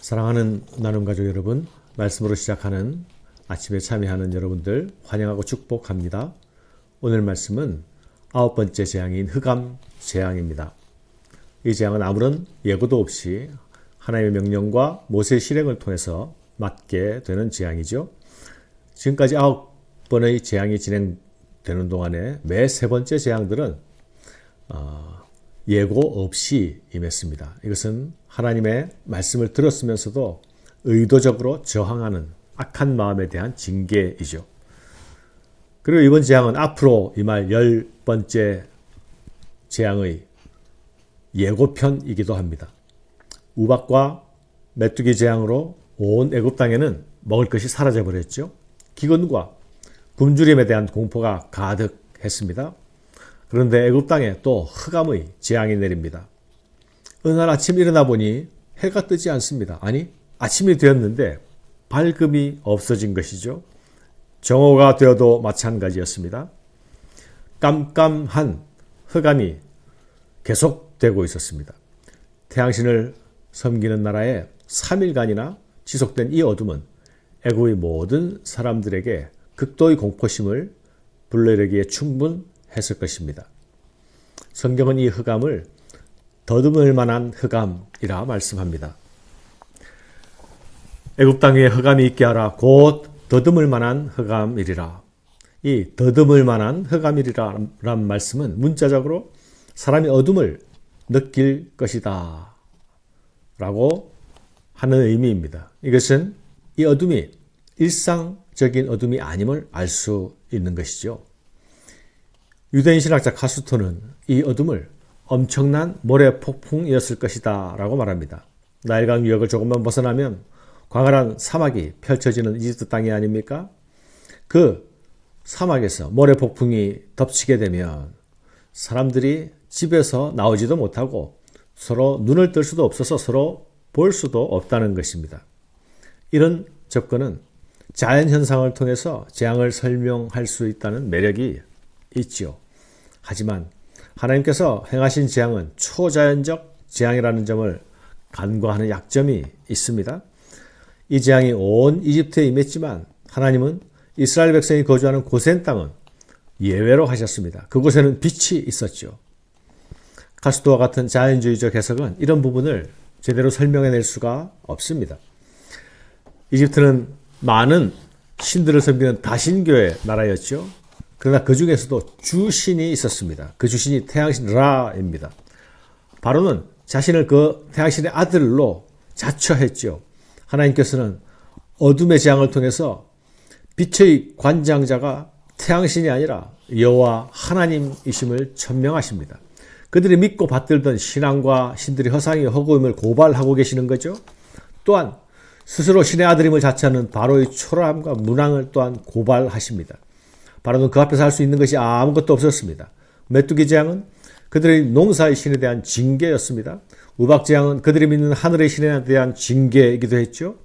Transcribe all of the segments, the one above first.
사랑하는 나눔가족 여러분, 말씀으로 시작하는 아침에 참여하는 여러분들 환영하고 축복합니다. 오늘 말씀은 9번째 재앙인 흑암 재앙입니다. 이 재앙은 아무런 예고도 없이 하나님의 명령과 모세의 실행을 통해서 맞게 되는 재앙이죠. 지금까지 9번의 재앙이 진행되는 동안에 매 세 번째 재앙들은 예고 없이 임했습니다. 이것은 하나님의 말씀을 들었으면서도 의도적으로 저항하는 악한 마음에 대한 징계이죠. 그리고 이번 재앙은 앞으로 임할 10번째 재앙의 예고편이기도 합니다. 우박과 메뚜기 재앙으로 온 애굽 땅에는 먹을 것이 사라져버렸죠. 기근과 굶주림에 대한 공포가 가득했습니다. 그런데 애굽 땅에 또 흑암의 재앙이 내립니다. 어느 날 아침 일어나 보니 해가 뜨지 않습니다. 아니, 아침이 되었는데 밝음이 없어진 것이죠. 정오가 되어도 마찬가지였습니다. 깜깜한 흑암이 계속되고 있었습니다. 태양신을 섬기는 나라에 3일간이나 지속된 이 어둠은 애굽의 모든 사람들에게 극도의 공포심을 불러일으키기에 충분했을 것입니다. 성경은 이 흑암을 더듬을 만한 흑암이라 말씀합니다. 애굽 땅 위에 흑암이 있게 하라. 곧 더듬을 만한 흑암이리라. 이 더듬을 만한 흑암이리라는 말씀은 문자적으로 사람이 어둠을 느낄 것이다 라고 하는 의미입니다. 이것은 이 어둠이 일상적인 어둠이 아님을 알 수 있는 것이죠. 유대인 신학자 카스토는 이 어둠을 엄청난 모래 폭풍이었을 것이다 라고 말합니다. 나일강 유역을 조금만 벗어나면 광활한 사막이 펼쳐지는 이집트 땅이 아닙니까? 그 사막에서 모래 폭풍이 덮치게 되면 사람들이 집에서 나오지도 못하고 서로 눈을 뜰 수도 없어서 서로 볼 수도 없다는 것입니다. 이런 접근은 자연현상을 통해서 재앙을 설명할 수 있다는 매력이 있지요. 하지만 하나님께서 행하신 재앙은 초자연적 재앙이라는 점을 간과하는 약점이 있습니다. 이 재앙이 온 이집트에 임했지만 하나님은 이스라엘 백성이 거주하는 고센 땅은 예외로 하셨습니다. 그곳에는 빛이 있었죠. 카스토와 같은 자연주의적 해석은 이런 부분을 제대로 설명해낼 수가 없습니다. 이집트는 많은 신들을 섬기는 다신교의 나라였죠. 그러나 그 중에서도 주신이 있었습니다. 그 주신이 태양신 라입니다. 바로는 자신을 그 태양신의 아들로 자처했죠. 하나님께서는 어둠의 재앙을 통해서 빛의 관장자가 태양신이 아니라 여호와 하나님이심을 천명하십니다. 그들이 믿고 받들던 신앙과 신들이 허상이 허구임을 고발하고 계시는 거죠. 또한 스스로 신의 아들임을 자처하는 바로의 초라함과 문항을 또한 고발하십니다. 바로는 그 앞에서 할 수 있는 것이 아무것도 없었습니다. 메뚜기 재앙은 그들의 농사의 신에 대한 징계였습니다. 우박 재앙은 그들이 믿는 하늘의 신에 대한 징계이기도 했죠.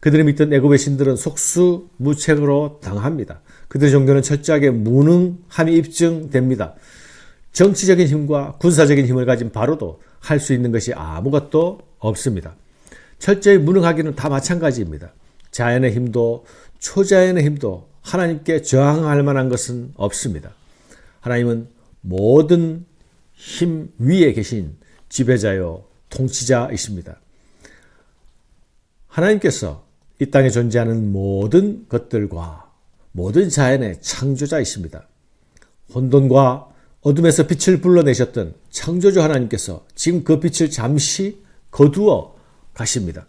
그들이 믿던 애굽의 신들은 속수무책으로 당합니다. 그들의 종교는 철저하게 무능함이 입증됩니다. 정치적인 힘과 군사적인 힘을 가진 바로도 할 수 있는 것이 아무것도 없습니다. 철저히 무능하기는 다 마찬가지입니다. 자연의 힘도 초자연의 힘도 하나님께 저항할 만한 것은 없습니다. 하나님은 모든 힘 위에 계신 지배자요 통치자이십니다. 하나님께서 이 땅에 존재하는 모든 것들과 모든 자연의 창조자이십니다. 혼돈과 어둠에서 빛을 불러내셨던 창조주 하나님께서 지금 그 빛을 잠시 거두어 가십니다.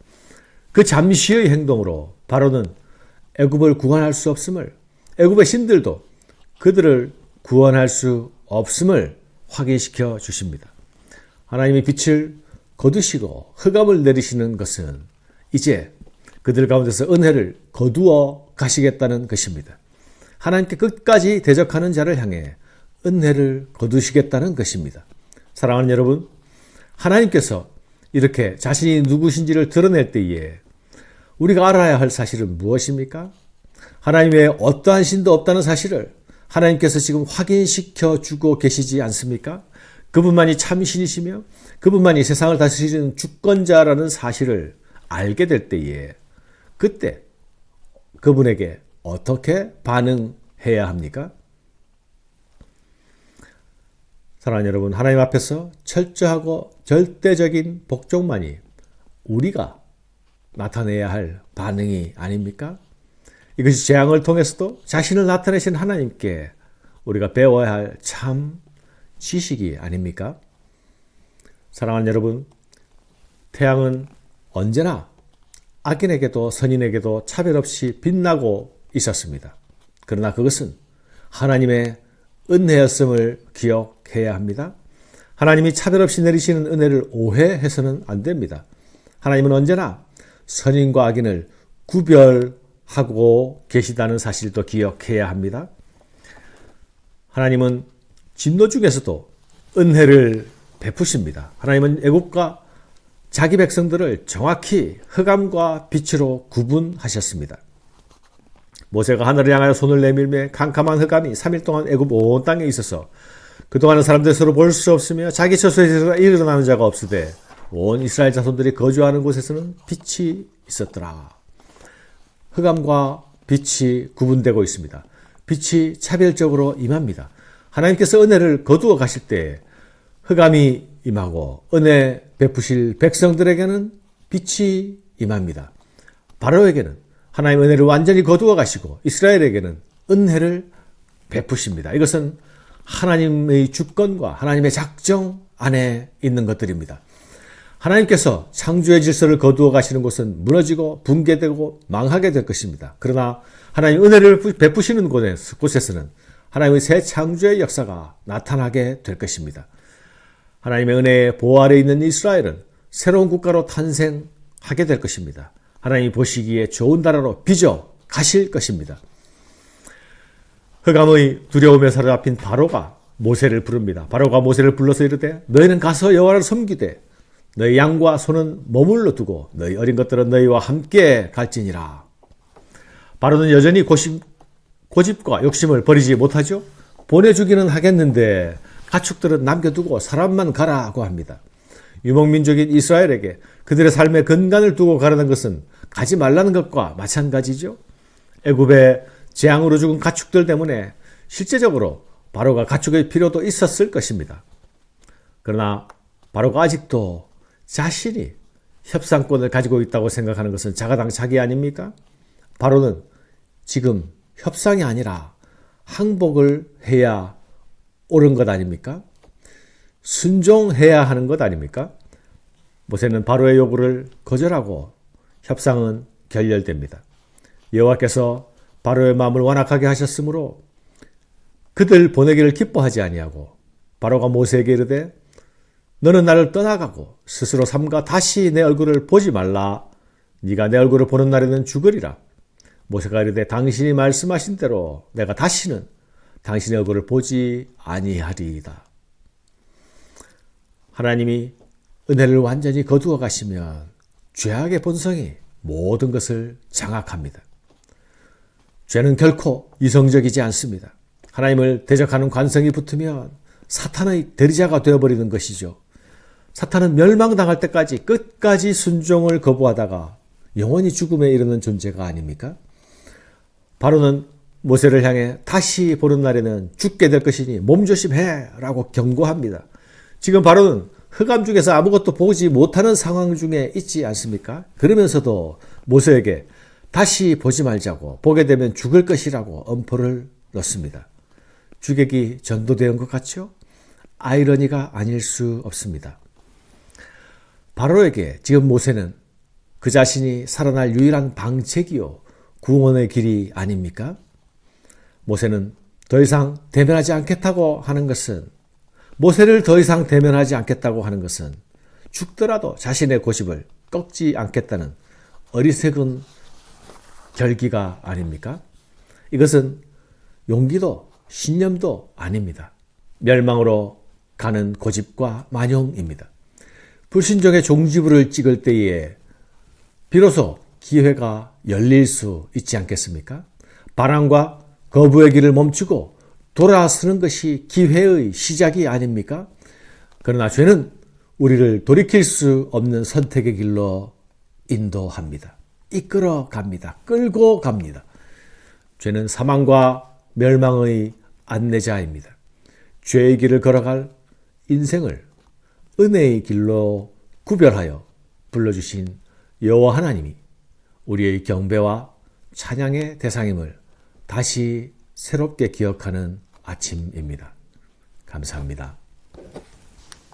그 잠시의 행동으로 바로는 애굽을 구원할 수 없음을, 애굽의 신들도 그들을 구원할 수 없음을 확인시켜 주십니다. 하나님이 빛을 거두시고 흑암을 내리시는 것은 이제 그들 가운데서 은혜를 거두어 가시겠다는 것입니다. 하나님께 끝까지 대적하는 자를 향해 은혜를 거두시겠다는 것입니다. 사랑하는 여러분, 하나님께서 이렇게 자신이 누구신지를 드러낼 때에 우리가 알아야 할 사실은 무엇입니까? 하나님 외에 어떠한 신도 없다는 사실을 하나님께서 지금 확인시켜 주고 계시지 않습니까? 그분만이 참신이시며 그분만이 세상을 다스리는 주권자라는 사실을 알게 될 때에 그때 그분에게 어떻게 반응해야 합니까? 사랑하는 여러분, 하나님 앞에서 철저하고 절대적인 복종만이 우리가 나타내야 할 반응이 아닙니까? 이것이 재앙을 통해서도 자신을 나타내신 하나님께 우리가 배워야 할 참 지식이 아닙니까? 사랑하는 여러분, 태양은 언제나 악인에게도 선인에게도 차별 없이 빛나고 있었습니다. 그러나 그것은 하나님의 은혜였음을 기억해야 합니다. 하나님이 차별 없이 내리시는 은혜를 오해해서는 안 됩니다. 하나님은 언제나 선인과 악인을 구별하고 계시다는 사실도 기억해야 합니다. 하나님은 진노 중에서도 은혜를 베푸십니다. 하나님은 애국과 자기 백성들을 정확히 흑암과 빛으로 구분하셨습니다. 모세가 하늘을 향하여 손을 내밀매 캄캄한 흑암이 3일 동안 애굽 온 땅에 있어서 그동안은 사람들이 서로 볼 수 없으며 자기 처소에서 일어나는 자가 없으되 온 이스라엘 자손들이 거주하는 곳에서는 빛이 있었더라. 흑암과 빛이 구분되고 있습니다. 빛이 차별적으로 임합니다. 하나님께서 은혜를 거두어 가실 때 흑암이 임하고 은혜 베푸실 백성들에게는 빛이 임합니다. 바로에게는 하나님 은혜를 완전히 거두어 가시고 이스라엘에게는 은혜를 베푸십니다. 이것은 하나님의 주권과 하나님의 작정 안에 있는 것들입니다. 하나님께서 창조의 질서를 거두어 가시는 곳은 무너지고 붕괴되고 망하게 될 것입니다. 그러나 하나님 은혜를 베푸시는 곳에서는 하나님의 새 창조의 역사가 나타나게 될 것입니다. 하나님의 은혜의 보호 아래 있는 이스라엘은 새로운 국가로 탄생하게 될 것입니다. 하나님이 보시기에 좋은 나라로 빚어 가실 것입니다. 흑암의 두려움에 사로잡힌 바로가 모세를 부릅니다. 바로가 모세를 불러서 이르되 너희는 가서 여호와를 섬기되 너희 양과 소는 머물러 두고 너희 어린 것들은 너희와 함께 갈지니라. 바로는 여전히 고집과 욕심을 버리지 못하죠. 보내주기는 하겠는데 가축들은 남겨두고 사람만 가라고 합니다. 유목민족인 이스라엘에게 그들의 삶의 근간을 두고 가라는 것은 가지 말라는 것과 마찬가지죠. 애굽의 재앙으로 죽은 가축들 때문에 실제적으로 바로가 가축의 필요도 있었을 것입니다. 그러나 바로가 아직도 자신이 협상권을 가지고 있다고 생각하는 것은 자가당착이 아닙니까? 바로는 지금 협상이 아니라 항복을 해야 옳은 것 아닙니까? 순종해야 하는 것 아닙니까? 모세는 바로의 요구를 거절하고 협상은 결렬됩니다. 여호와께서 바로의 마음을 완악하게 하셨으므로 그들 보내기를 기뻐하지 아니하고 바로가 모세에게 이르되 너는 나를 떠나가고 스스로 삼가 다시 내 얼굴을 보지 말라. 네가 내 얼굴을 보는 날에는 죽으리라. 모세가 이르되 당신이 말씀하신 대로 내가 다시는 당신의 얼굴을 보지 아니하리이다. 하나님이 은혜를 완전히 거두어 가시면 죄악의 본성이 모든 것을 장악합니다. 죄는 결코 이성적이지 않습니다. 하나님을 대적하는 관성이 붙으면 사탄의 대리자가 되어버리는 것이죠. 사탄은 멸망당할 때까지 끝까지 순종을 거부하다가 영원히 죽음에 이르는 존재가 아닙니까? 바로는 모세를 향해 다시 보는 날에는 죽게 될 것이니 몸조심해 라고 경고합니다. 지금 바로는 흑암 중에서 아무것도 보지 못하는 상황 중에 있지 않습니까? 그러면서도 모세에게 다시 보지 말자고 보게 되면 죽을 것이라고 엄포를 넣습니다. 주객이 전도된 것 같죠? 아이러니가 아닐 수 없습니다. 바로에게 지금 모세는 그 자신이 살아날 유일한 방책이요 구원의 길이 아닙니까? 모세는 더 이상 대면하지 않겠다고 하는 것은 모세를 더 이상 대면하지 않겠다고 하는 것은 죽더라도 자신의 고집을 꺾지 않겠다는 어리석은 결기가 아닙니까? 이것은 용기도 신념도 아닙니다. 멸망으로 가는 고집과 만용입니다. 불신종의 종지부를 찍을 때에 비로소 기회가 열릴 수 있지 않겠습니까? 반항과 거부의 길을 멈추고 돌아서는 것이 기회의 시작이 아닙니까? 그러나 죄는 우리를 돌이킬 수 없는 선택의 길로 인도합니다. 이끌어 갑니다. 끌고 갑니다. 죄는 사망과 멸망의 안내자입니다. 죄의 길을 걸어갈 인생을 은혜의 길로 구별하여 불러주신 여호와 하나님이 우리의 경배와 찬양의 대상임을 다시 새롭게 기억하는 아침입니다. 감사합니다.